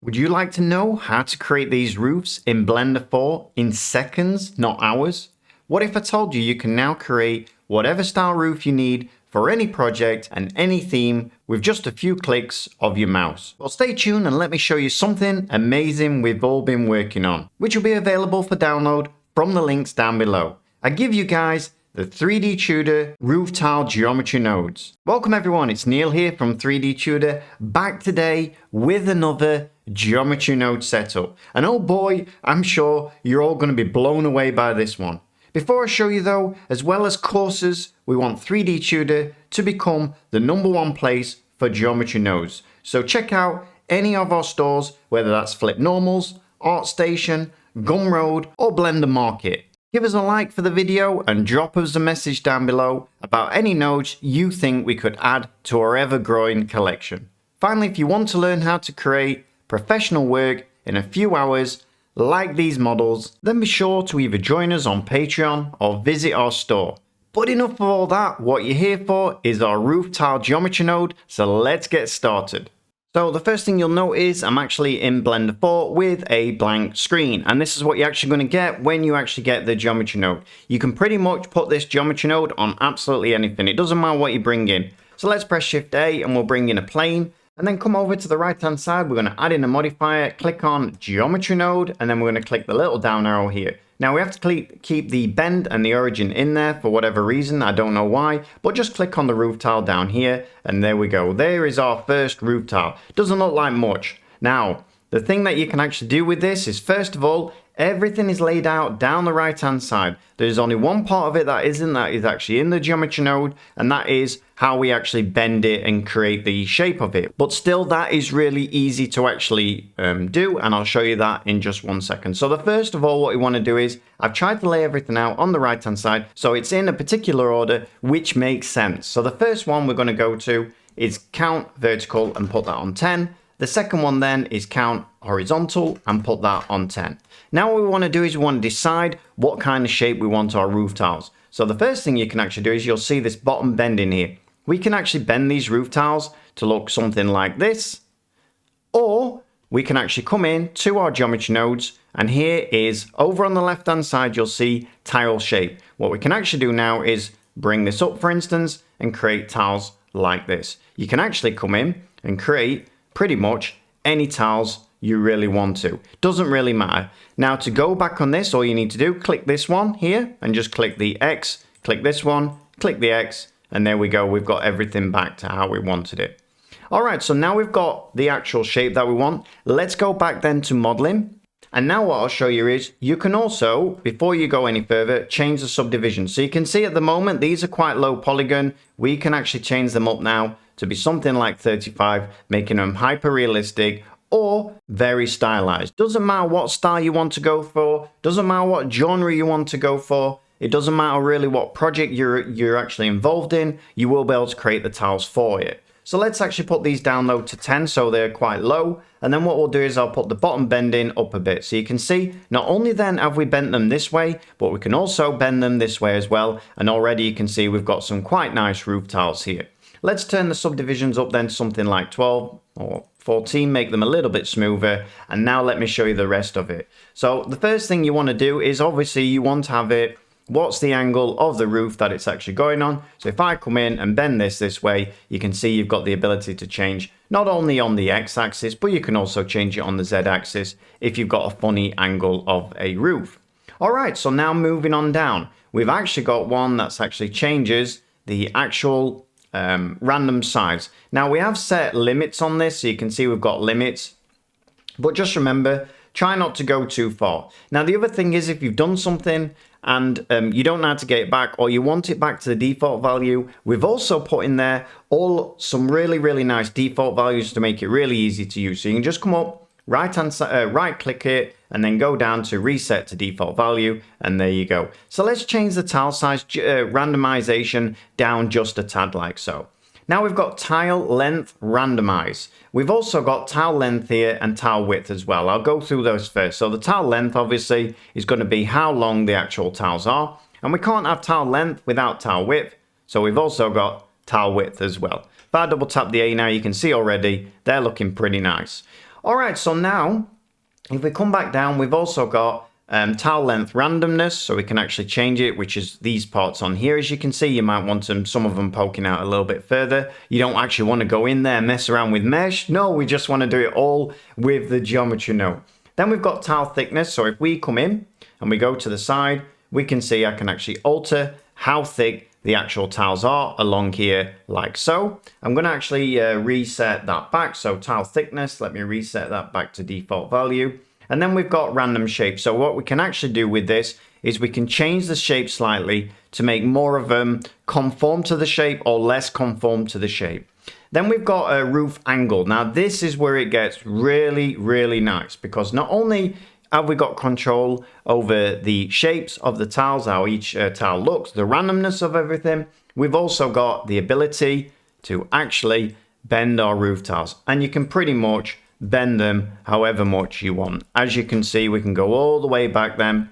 Would you like to know how to create these roofs in Blender 4 in seconds, not hours? What if I told you you can now create whatever style roof you need for any project and any theme with just a few clicks of your mouse? Well, stay tuned and let me show you something amazing we've all been working on, which will be available for download from the links down below. I give you guys the 3D Tutor roof tile geometry nodes. Welcome everyone, it's Neil here from 3D Tutor, back today with another geometry node setup. And oh boy, I'm sure you're all going to be blown away by this one. Before I show you though, as well as courses, we want 3D Tutor to become the #1 place for geometry nodes. So check out any of our stores, whether that's Flip Normals, Artstation, Gumroad or Blender Market. Give us a like for the video and drop us a message down below about any nodes you think we could add to our ever-growing collection. Finally, if you want to learn how to create professional work in a few hours like these models, then be sure to either join us on Patreon or visit our store. But enough of all that, what you're here for is our roof tile geometry node, so let's get started. So the first thing you'll notice, I'm actually in Blender 4 with a blank screen, and this is what you're actually going to get when you actually get the geometry node. You can pretty much put this geometry node on absolutely anything. It doesn't matter what you bring in. So let's press Shift A and we'll bring in a plane, and then come over to the right hand side. We're going to add in a modifier, click on geometry node, and then we're going to click the little down arrow here. Now we have to keep the bend and the origin in there for whatever reason, I don't know why, but just click on the roof tile down here and there we go. There is our first roof tile. Doesn't look like much. Now, the thing that you can actually do with this is, first of all, everything is laid out down the right hand side. There's only one part of it that isn't, that is actually in the geometry node, and that is how we actually bend it and create the shape of it. But still, that is really easy to actually do, and I'll show you that in just 1 second. So the first of all, what we want to do is, I've tried to lay everything out on the right hand side so it's in a particular order which makes sense. So the first one we're going to go to is count vertical and put that on 10. The second one then is count horizontal and put that on 10. Now what we want to do is we want to decide what kind of shape we want our roof tiles. So the first thing you can actually do is, you'll see this bottom bend in here. We can actually bend these roof tiles to look something like this, or we can actually come in to our geometry nodes, and here is, over on the left hand side, you'll see tile shape. What we can actually do now is bring this up, for instance, and create tiles like this. You can actually come in and create pretty much any tiles you really want to. Doesn't really matter. Now to go back on this, all you need to do, click this one here and just click the X, click this one, click the X, and there we go. We've got everything back to how we wanted it. All right, so now we've got the actual shape that we want. Let's go back then to modeling. And now what I'll show you is, you can also, before you go any further, change the subdivision. So you can see at the moment, these are quite low polygon. We can actually change them up now to be something like 35, making them hyper realistic or very stylized. Doesn't matter what style you want to go for, doesn't matter what genre you want to go for, it doesn't matter really what project you're actually involved in, you will be able to create the tiles for it. So let's actually put these down low to 10, so they're quite low, and then what we'll do is I'll put the bottom bending up a bit. So you can see, not only then have we bent them this way, but we can also bend them this way as well, and already you can see we've got some quite nice roof tiles here. Let's turn the subdivisions up then to something like 12 or 14, make them a little bit smoother, and now let me show you the rest of it. So the first thing you want to do is, obviously you want to have it, what's the angle of the roof that it's actually going on. So if I come in and bend this way, you can see you've got the ability to change not only on the X-axis, but you can also change it on the Z-axis if you've got a funny angle of a roof. All right, so now moving on down, we've actually got one that's actually changes the actual random size. Now we have set limits on this, so you can see we've got limits, but just remember, try not to go too far. Now the other thing is, if you've done something and you don't know how to get it back, or you want it back to the default value, we've also put in there some really nice default values to make it really easy to use. So you can just come up, right click it, and then go down to reset to default value, and there you go. So let's change the tile size randomization down just a tad like so. Now we've got tile length randomize. We've also got tile length here and tile width as well. I'll go through those first. So the tile length obviously is going to be how long the actual tiles are, and we can't have tile length without tile width, so we've also got tile width as well. If I double tap the A now, you can see already they're looking pretty nice. All right, so now if we come back down, we've also got tile length randomness, so we can actually change it, which is these parts on here. As you can see, you might want some of them poking out a little bit further. You don't actually want to go in there and mess around with mesh. No, we just want to do it all with the geometry node. Then we've got tile thickness, so if we come in and we go to the side, we can see I can actually alter how thick the actual tiles are along here, like so. I'm going to actually reset that back. So tile thickness, let me reset that back to default value. And then we've got random shape. So what we can actually do with this is we can change the shape slightly to make more of them conform to the shape or less conform to the shape. Then we've got a roof angle. Now this is where it gets really, really nice, because not only have we got control over the shapes of the tiles, how each tile looks, the randomness of everything, we've also got the ability to actually bend our roof tiles. And you can pretty much bend them however much you want. As you can see, we can go all the way back then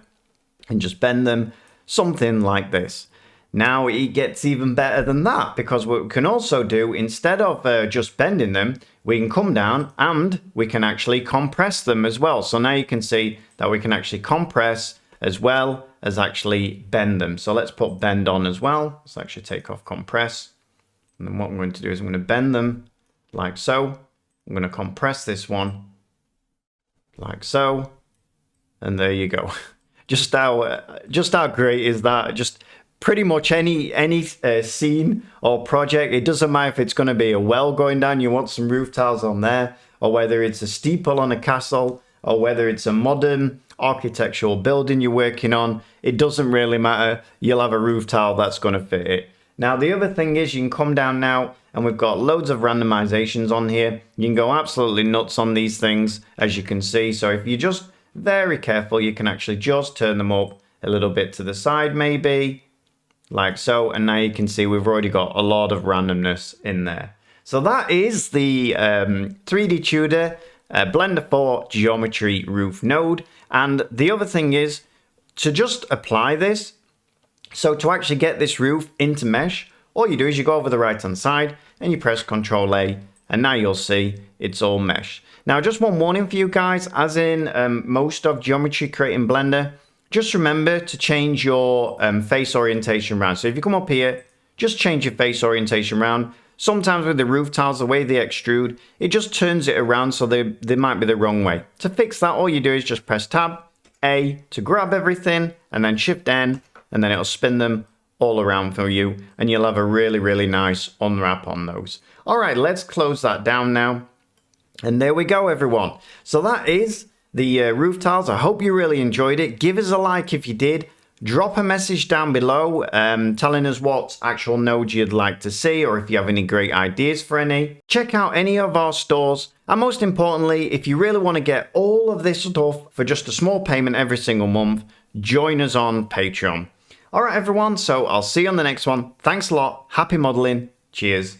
and just bend them something like this. Now it gets even better than that, because what we can also do, instead of just bending them, we can come down and we can actually compress them as well. So now you can see that we can actually compress as well as actually bend them. So let's put bend on as well. Let's actually take off compress. And then what I'm going to do is I'm going to bend them like so. I'm going to compress this one like so. And there you go. Just how great is that? Just pretty much any scene or project, it doesn't matter if it's going to be a well going down, you want some roof tiles on there, or whether it's a steeple on a castle, or whether it's a modern architectural building you're working on, it doesn't really matter. You'll have a roof tile that's going to fit it. Now the other thing is, you can come down now and we've got loads of randomizations on here. You can go absolutely nuts on these things, as you can see. So if you're just very careful, you can actually just turn them up a little bit to the side maybe, like so, and now you can see we've already got a lot of randomness in there. So that is the 3D Tudor Blender 4 geometry roof node. And the other thing is to just apply this. So to actually get this roof into mesh, all you do is you go over the right hand side and you press Ctrl A, and now you'll see it's all mesh. Now just one warning for you guys, as in most of geometry creating in Blender, just remember to change your face orientation around. So if you come up here, just change your face orientation around. Sometimes with the roof tiles, the way they extrude, it just turns it around so they might be the wrong way. To fix that, all you do is just press Tab A to grab everything, and then Shift N, and then it'll spin them all around for you, and you'll have a really, really nice unwrap on those. All right, let's close that down now. And there we go, everyone. So that is the roof tiles. I hope you really enjoyed it. Give us a like if you did. Drop a message down below telling us what actual nodes you'd like to see, or if you have any great ideas for any. Check out any of our stores. And most importantly, if you really want to get all of this stuff for just a small payment every single month, join us on Patreon. All right, everyone. So I'll see you on the next one. Thanks a lot. Happy modeling. Cheers.